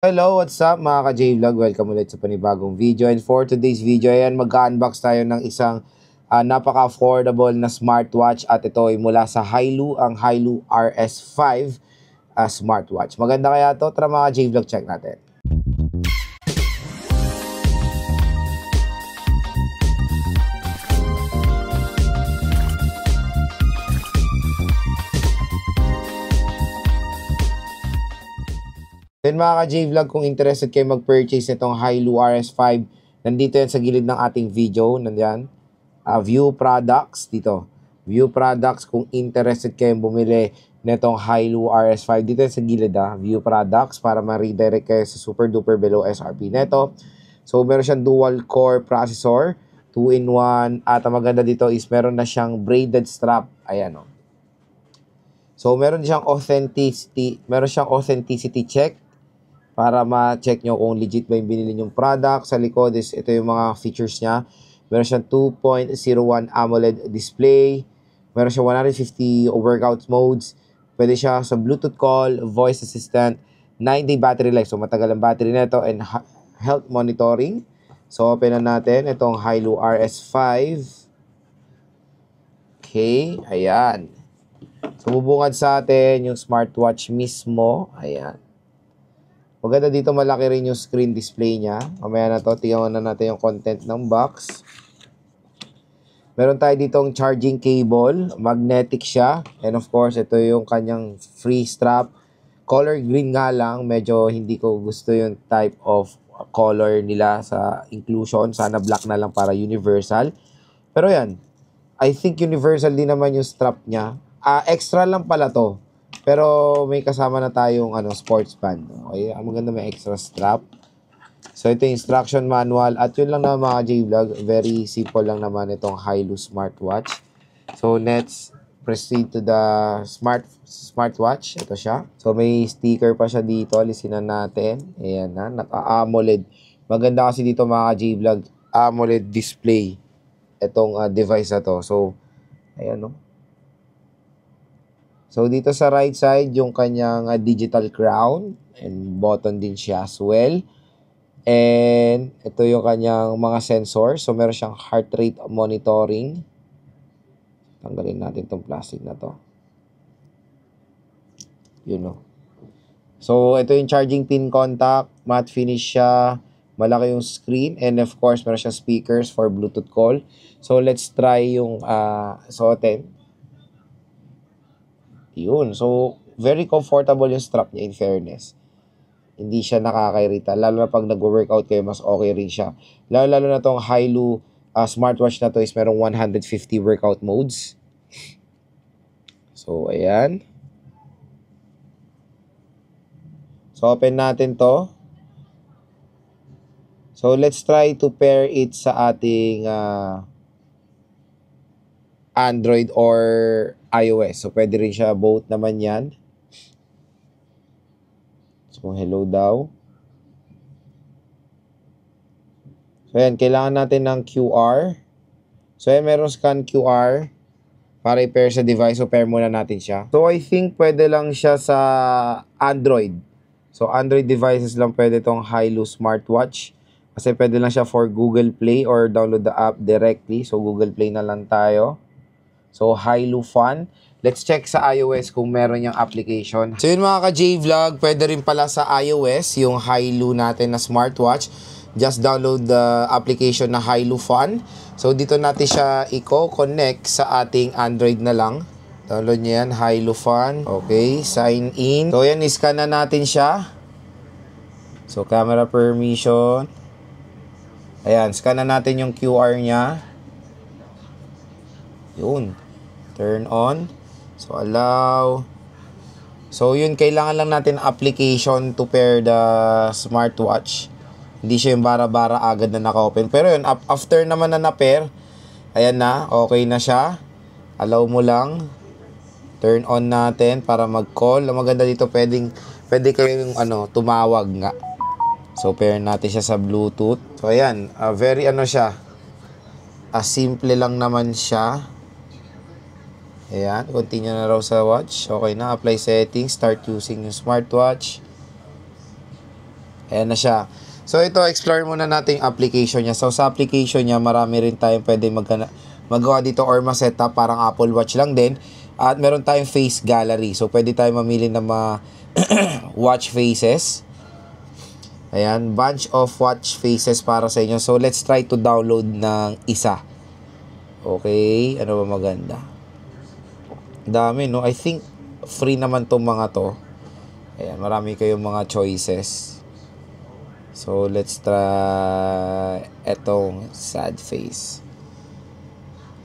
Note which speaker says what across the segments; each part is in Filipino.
Speaker 1: Hello, what's up mga ka-J-Vlog? Welcome ulit sa panibagong video. And for today's video, ayan, mag-unbox tayo ng isang napaka-affordable na smartwatch. At ito ay mula sa Hailu, ang Hailu RS5 smartwatch. Maganda kaya to? Tara mga J-Vlog, check natin. Then mga ka-J-Vlog, kung interested kayo mag-purchase nitong Hailu RS5, nandito yan sa gilid ng ating video. Nandiyan. View products dito. View products kung interested kayo bumili nitong Hailu RS5. Dito yan sa gilid View products para ma-redirect kayo sa super duper below SRP neto. So meron siyang dual core processor, 2-in-1. At ang maganda dito is meron na siyang braided strap. Ayan o. So meron siyang authenticity check para ma-check nyo kung legit ba yung binili nyong product. Sa likod is ito yung mga features niya. Meron siyang 2.01 AMOLED display. Meron siyang 150 workout modes. Pwede siya sa Bluetooth call, voice assistant, 9-day battery life. So matagal ang battery nito and health monitoring. So open na natin itong Hailu RS5. Okay, ayan. So bubungad sa atin yung smartwatch mismo. Ayan. Maganda dito, malaki rin yung screen display niya. Mamaya na to, tingnan na natin yung content ng box. Meron tayo ditong charging cable. Magnetic siya. And of course, ito yung kanyang free strap. Color green nga lang. Medyo hindi ko gusto yung type of color nila sa inclusion. Sana black na lang para universal. Pero yan, I think universal din naman yung strap niya. Extra lang pala to. Pero may kasama na tayong sports band. Okay, ang maganda may extra strap. So ito yung instruction manual at yun lang naman mga J-Vlog. Very simple lang naman itong Hailu smartwatch. So let's proceed to the smartwatch. Ito siya. So may sticker pa siya dito. Lisinan natin. Ayan na. Naka-AMOLED. Maganda kasi dito mga J-Vlog. AMOLED display. Itong device na to. So ayan no. So, dito sa right side, yung kanyang digital crown. And button din siya as well. And ito yung kanyang mga sensors. So, meron siyang heart rate monitoring. Tanggalin natin itong plastic na to. Yun o. So, ito yung charging pin contact. Matte finish siya. Malaki yung screen. And of course, meron siyang speakers for Bluetooth call. So, let's try yung suotin. Yun. So, very comfortable yung strap niya in fairness. Hindi siya nakakairita. Lalo na pag nag-workout kayo, mas okay rin siya. Lalo na tong Hailu smartwatch na to is merong 150 workout modes. So, ayan. So, open natin to. So, let's try to pair it sa ating Android or iOS. So, pwede rin siya both naman yan. So, hello daw. So, yan. Kailangan natin ng QR. So, yan. Meron scan QR para i-pair sa device. So, pair muna natin siya. So, I think pwede lang siya sa Android. So, Android devices lang pwede itong Hailu smartwatch. Kasi pwede lang siya for Google Play or download the app directly. So, Google Play na lang tayo. So, Hailu Fun. Let's check sa iOS kung meron yung application. So, yun mga ka-J-Vlog, pwede rin pala sa iOS yung Hailu natin na smartwatch. Just download the application na Hailu Fun. So, dito natin siya i-connect sa ating Android na lang. Download nyo yan, Hailu Fun. Okay, sign in. So, yan, iscan na natin siya. So, camera permission. Ayan, scan na natin yung QR niya. Yun. Turn on. So, allow. So, yun. Kailangan lang natin application to pair the smartwatch. Hindi siya yung bara-bara agad na naka-open. Pero yun, after naman na na-pair, ayan na. Okay na siya. Allow mo lang. Turn on natin para mag-call. Ang maganda dito, pwede kayong tumawag nga. So, pair natin siya sa Bluetooth. So, ayan. Very siya. Simple lang naman siya. Ayan, continue na raw sa watch. Okay na, apply settings, start using yung smartwatch. Ayan na siya. So, ito, explore muna natin yung application niya. So, sa application niya, marami rin tayong pwede magawa dito or ma-setup, parang Apple Watch lang din. At meron tayong face gallery. So, pwede tayong mamili ng mga watch faces. Ayan, bunch of watch faces para sa inyo. So, let's try to download ng isa. Okay, ano ba maganda? Dami, no? I think free naman tong mga to. Ayan, marami kayong mga choices. So, let's try etong sad face.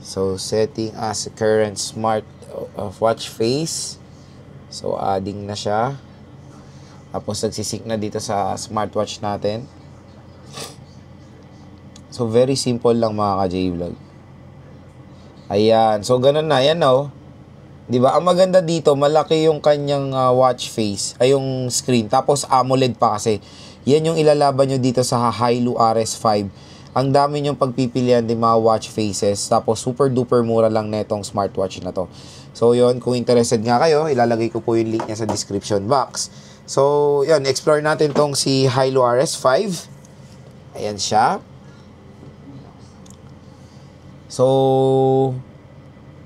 Speaker 1: So, setting as current smart watch face. So, adding na siya. Tapos, nagsisync na dito sa smartwatch natin. So, very simple lang mga ka-J-Vlog. Ayan. So, ganun na. Ayan, no? Diba? Ang maganda dito, malaki yung kanyang watch face. Ay, yung screen. Tapos, AMOLED pa kasi. Yan yung ilalaban nyo dito sa Hailu RS5. Ang dami nyong pagpipilian din mga watch faces. Tapos, super duper mura lang netong smartwatch na to. So, yun. Kung interested nga kayo, ilalagay ko po yung link niya sa description box. So, yun. Explore natin tong si Hailu RS5. Ayan siya. So,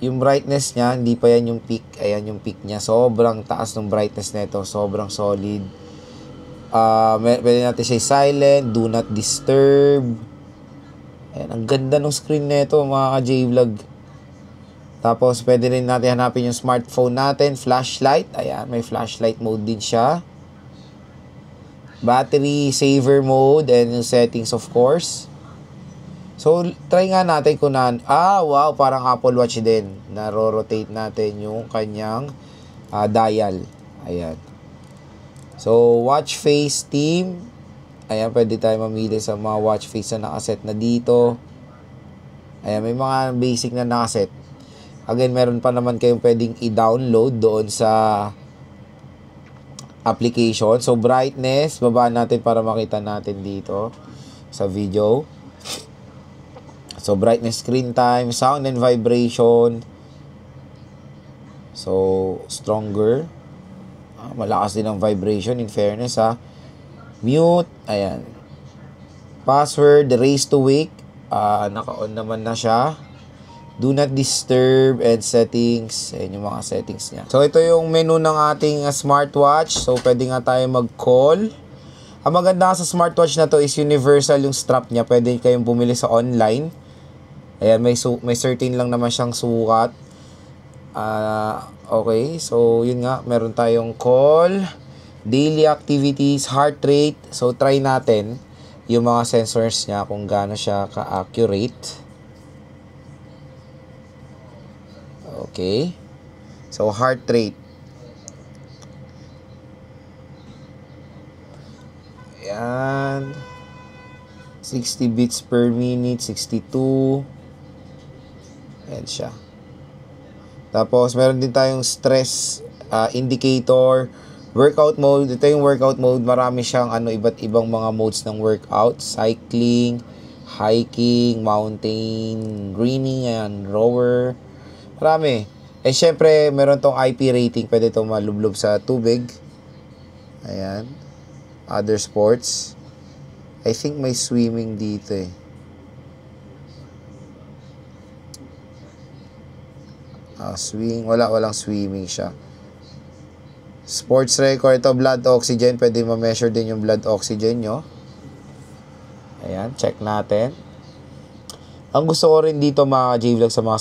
Speaker 1: yung brightness niya, hindi pa yan yung peak. Ayan yung peak niya. Sobrang taas ng brightness nito. Sobrang solid. Pwede natin siya silent, do not disturb. Ayan, ang ganda ng screen nito mga ka-J-Vlog. Tapos, pwede rin natin hanapin yung smartphone natin. Flashlight. Ayan, may flashlight mode din siya. Battery saver mode and yung settings of course. So, try nga natin kung wow, parang Apple Watch din. Naro-rotate natin yung kanyang dial. Ayan. So, watch face theme. Ayan, pwede tayo mamili sa mga watch face na nakaset na dito. Ayan, may mga basic na nakaset. Again, meron pa naman kayong pwedeng i-download doon sa application. So, brightness, babaan natin para makita natin dito sa video. So, brightness, screen time, sound and vibration. So, stronger. Malakas din ang vibration in fairness ha. Mute. Ayan. Password, raise to wake. Naka-on naman na siya. Do not disturb and settings. Ayan yung mga settings niya. So, ito yung menu ng ating smartwatch. So, pwede nga tayo mag-call. Ang maganda sa smartwatch na to is universal yung strap niya. Pwede kayong bumili sa online. Ayan, may certain lang naman siyang sukat. Okay, so yun nga, meron tayong call, daily activities, heart rate. So, try natin yung mga sensors niya kung gaano siya ka-accurate. Okay. So, heart rate. Ayan. 60 beats per minute, 62. Ayan siya. Tapos, meron din tayong stress indicator, workout mode. Ito yung workout mode. Marami siyang iba't ibang mga modes ng workout. Cycling, hiking, mountain, greening, and rower. Marami. Eh, syempre, meron tong IP rating. Pwede itong malublob sa tubig. Ayan. Other sports. I think may swimming dito eh. Walang swimming siya. Sports record ito, blood oxygen. Pwede ma-measure din yung blood oxygen nyo. Ayan, check natin. Ang gusto ko rin dito mga J-Vlog sa mga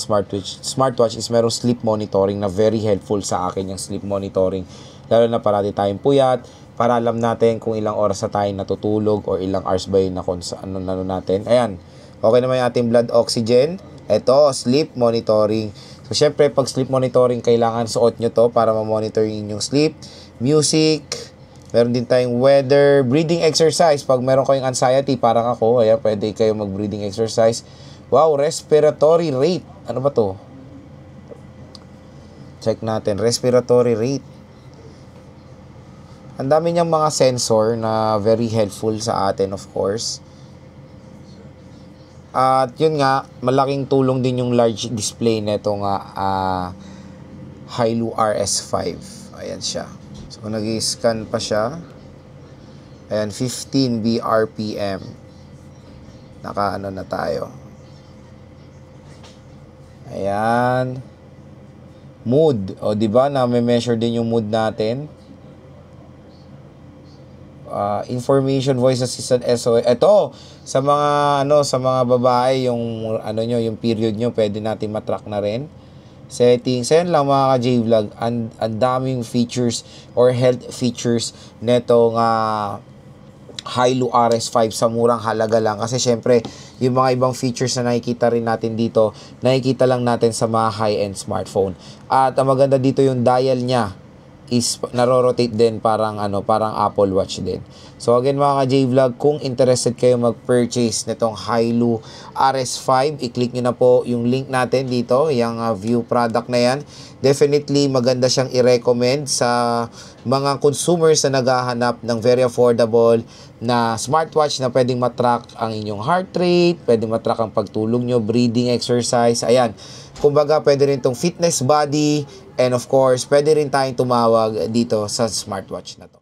Speaker 1: smartwatch is merong sleep monitoring na very helpful sa akin yung sleep monitoring. Lalo na parati tayong puyat, para alam natin kung ilang oras na tayo natutulog or ilang hours ba yun na kung ano natin. Ayan, okay naman yung ating blood oxygen. Ito, sleep monitoring. So, syempre, pag sleep monitoring, kailangan suot nyo to para ma-monitor yung sleep. Music, meron din tayong weather, breathing exercise. Pag meron kayong anxiety, parang ako, ayan, pwede kayo mag-breathing exercise. Wow, respiratory rate. Ano ba to? Check natin, respiratory rate. Ang dami niyang mga sensor na very helpful sa atin, of course. At yun nga, malaking tulong din yung large display nito nga Hailu RS5. Ayan siya. So, nag-scan pa siya. Ayan, 15 BRPM. Naka-ano na tayo. Ayan. Mood. O, di ba? Na-measure din yung mood natin. Information, voice assistant, SOS. Ito, sa mga babae, yung yung period nyo, pwede natin matrack na rin. Settings. Ayan lang mga ka-J-Vlog. Ang daming features or health features netong Hailu RS5 sa murang halaga lang. Kasi syempre, yung mga ibang features na nakikita rin natin dito, nakikita lang natin sa mga high-end smartphone. At ang maganda dito yung dial niya is narorotate din parang Apple Watch din. So again mga ka-J-Vlog, kung interested kayo mag-purchase nitong Hailu RS5, i-click nyo na po yung link natin dito, yung view product na yan. Definitely maganda siyang i-recommend sa mga consumers na naghahanap ng very affordable na smartwatch na pwedeng matrack ang inyong heart rate, pwedeng matrack ang pagtulog nyo, breathing exercise, ayan. Kumbaga, pwede rin itong fitness body, and of course, pwede rin tayong tumawag dito sa smartwatch na to.